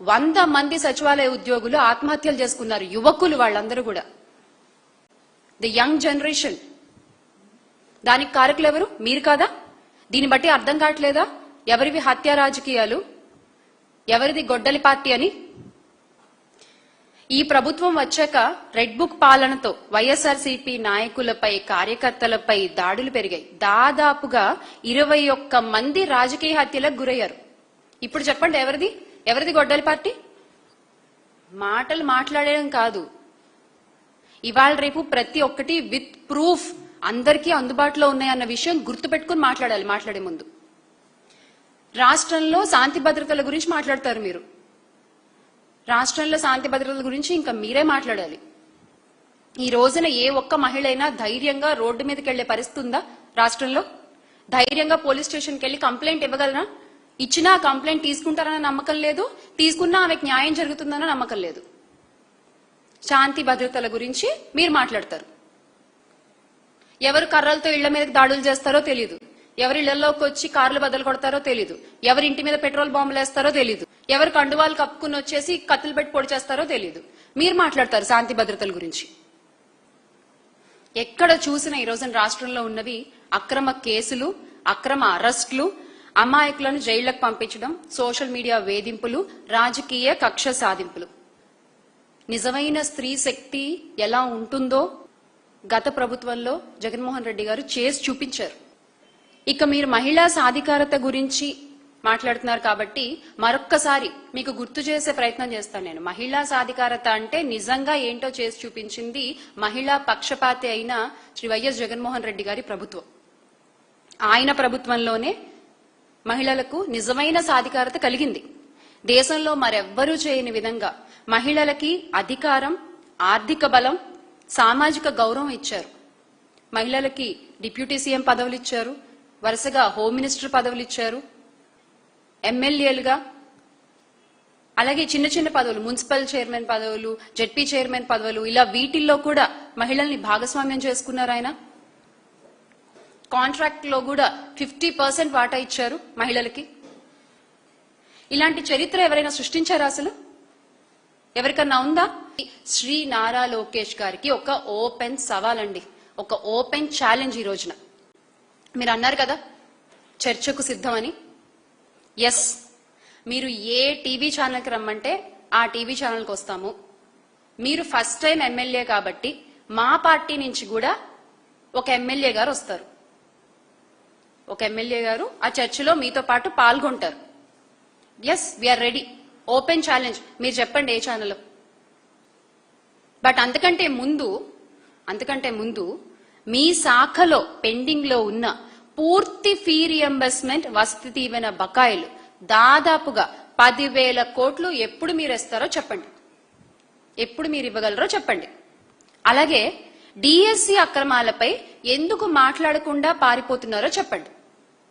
100 మంది సచివాలయ ఉద్యోగులు ఆత్మహత్యలు చేసుకున్నారు. యువకులు వాళ్ళందరూ కూడా, ది యంగ్ జనరేషన్. దానికి కారకులు ఎవరు? మీరు కాదా? దీన్ని బట్టి అర్థం కావట్లేదా ఎవరివి హత్య రాజకీయాలు, ఎవరిది గొడ్డలి పార్టీ అని? ఈ ప్రభుత్వం వచ్చాక రెడ్ బుక్ పాలనతో వైఎస్ఆర్సీపీ నాయకులపై, కార్యకర్తలపై దాడులు పెరిగాయి. దాదాపుగా 21 మంది రాజకీయ హత్యలకు గురయ్యారు. ఇప్పుడు చెప్పండి, ఎవరిది గొడ్డలి పార్టీ? మాటలు మాట్లాడడం కాదు, ఇవాళ రేపు ప్రతి ఒక్కటి విత్ ప్రూఫ్ అందరికీ అందుబాటులో ఉన్నాయన్న విషయం గుర్తుపెట్టుకుని మాట్లాడాలి. మాట్లాడే ముందు రాష్ట్రంలో శాంతి భద్రతల గురించి మాట్లాడతారు మీరు. రాష్ట్రంలో శాంతి భద్రతల గురించి ఇంకా మీరే మాట్లాడాలి. ఈ రోజున ఏ ఒక్క మహిళ అయినా ధైర్యంగా రోడ్డు మీదకి వెళ్లే పరిస్థితి ఉందా రాష్ట్రంలో? ధైర్యంగా పోలీస్ స్టేషన్కి వెళ్లి కంప్లైంట్ ఇవ్వగలరా? ఇచ్చినా కంప్లైంట్ తీసుకుంటారన్న నమ్మకం లేదు, తీసుకున్నా ఆమెకు న్యాయం జరుగుతుందన్న నమ్మకం లేదు. శాంతి భద్రతల గురించి మీరు మాట్లాడతారు. ఎవరు కర్రలతో ఇళ్ల మీదకి దాడులు చేస్తారో తెలియదు, ఎవరి ఇళ్లలోకి వచ్చి కార్లు బద్దలు కొడతారో తెలియదు, ఎవరి ఇంటి మీద పెట్రోల్ బాంబులు వేస్తారో తెలియదు, ఎవరు కండువాలు కప్పుకుని వచ్చేసి కత్తులు పెట్టి పొడి చేస్తారో తెలియదు. మీరు మాట్లాడతారు శాంతి భద్రతల గురించి. ఎక్కడ చూసినా ఈ రోజున రాష్ట్రంలో ఉన్నవి అక్రమ కేసులు, అక్రమ అరెస్టులు, అమాయకులను జైళ్లకు పంపించడం, సోషల్ మీడియా వేధింపులు, రాజకీయ కక్ష సాధింపులు. నిజమైన స్త్రీ శక్తి ఎలా ఉంటుందో గత ప్రభుత్వంలో జగన్మోహన్ రెడ్డి గారు చేసి చూపించారు. ఇక మీరు మహిళా సాధికారత గురించి మాట్లాడుతున్నారు కాబట్టి మరొక్కసారి మీకు గుర్తు చేసే ప్రయత్నం చేస్తాను నేను. మహిళా సాధికారత అంటే నిజంగా ఏంటో చేసి చూపించింది మహిళా పక్షపాతి అయిన శ్రీ వైఎస్ జగన్మోహన్ రెడ్డి గారి ప్రభుత్వం. ఆయన ప్రభుత్వంలోనే మహిళలకు నిజమైన సాధికారత కలిగింది. దేశంలో మరెవ్వరూ చేయని విధంగా మహిళలకి అధికారం, ఆర్థిక బలం, సామాజిక గౌరవం ఇచ్చారు. మహిళలకి డిప్యూటీ సీఎం పదవులు ఇచ్చారు, వరుసగా హోమ్ మినిస్టర్ పదవులు ఇచ్చారు, ఎమ్మెల్యేలుగా, అలాగే చిన్న చిన్న పదవులు, మున్సిపల్ చైర్మన్ పదవులు, జెడ్పీ చైర్మన్ పదవులు, ఇలా వీటిల్లో కూడా మహిళల్ని భాగస్వామ్యం చేసుకున్నారు ఆయన. కాంట్రాక్ట్ లో కూడా 50% వాటా ఇచ్చారు మహిళలకి. ఇలాంటి చరిత్ర ఎవరైనా సృష్టించారా? అసలు ఎవరికన్నా ఉందా? శ్రీ నారా లోకేష్ గారికి ఒక ఓపెన్ సవాల్ అండి, ఒక ఓపెన్ ఛాలెంజ్. ఈ రోజున మీరు అన్నారు కదా చర్చకు సిద్ధమని. ఎస్, మీరు ఏ టీవీ ఛానల్కి రమ్మంటే ఆ టీవీ ఛానల్కి వస్తాము. మీరు ఫస్ట్ టైం ఎమ్మెల్యే కాబట్టి మా పార్టీ నుంచి కూడా ఒక ఎమ్మెల్యే గారు వస్తారు. ఒక ఎమ్మెల్యే గారు ఆ చర్చలో మీతో పాటు పాల్గొంటారు. Yes, we are ready. Open challenge. మీరు చెప్పండి ఏ ఛానల్. బట్ అంతకంటే ముందు మీ శాఖలో పెండింగ్ లో ఉన్న పూర్తి ఫీ రియంబర్స్మెంట్, వసతి దీవెన బకాయిలు దాదాపుగా 10,000 కోట్లు ఎప్పుడు మీరు ఇస్తారో చెప్పండి, ఎప్పుడు మీరు ఇవ్వగలరో చెప్పండి. అలాగే డిఎస్సి అక్రమాలపై ఎందుకు మాట్లాడకుండా పారిపోతున్నారో చెప్పండి.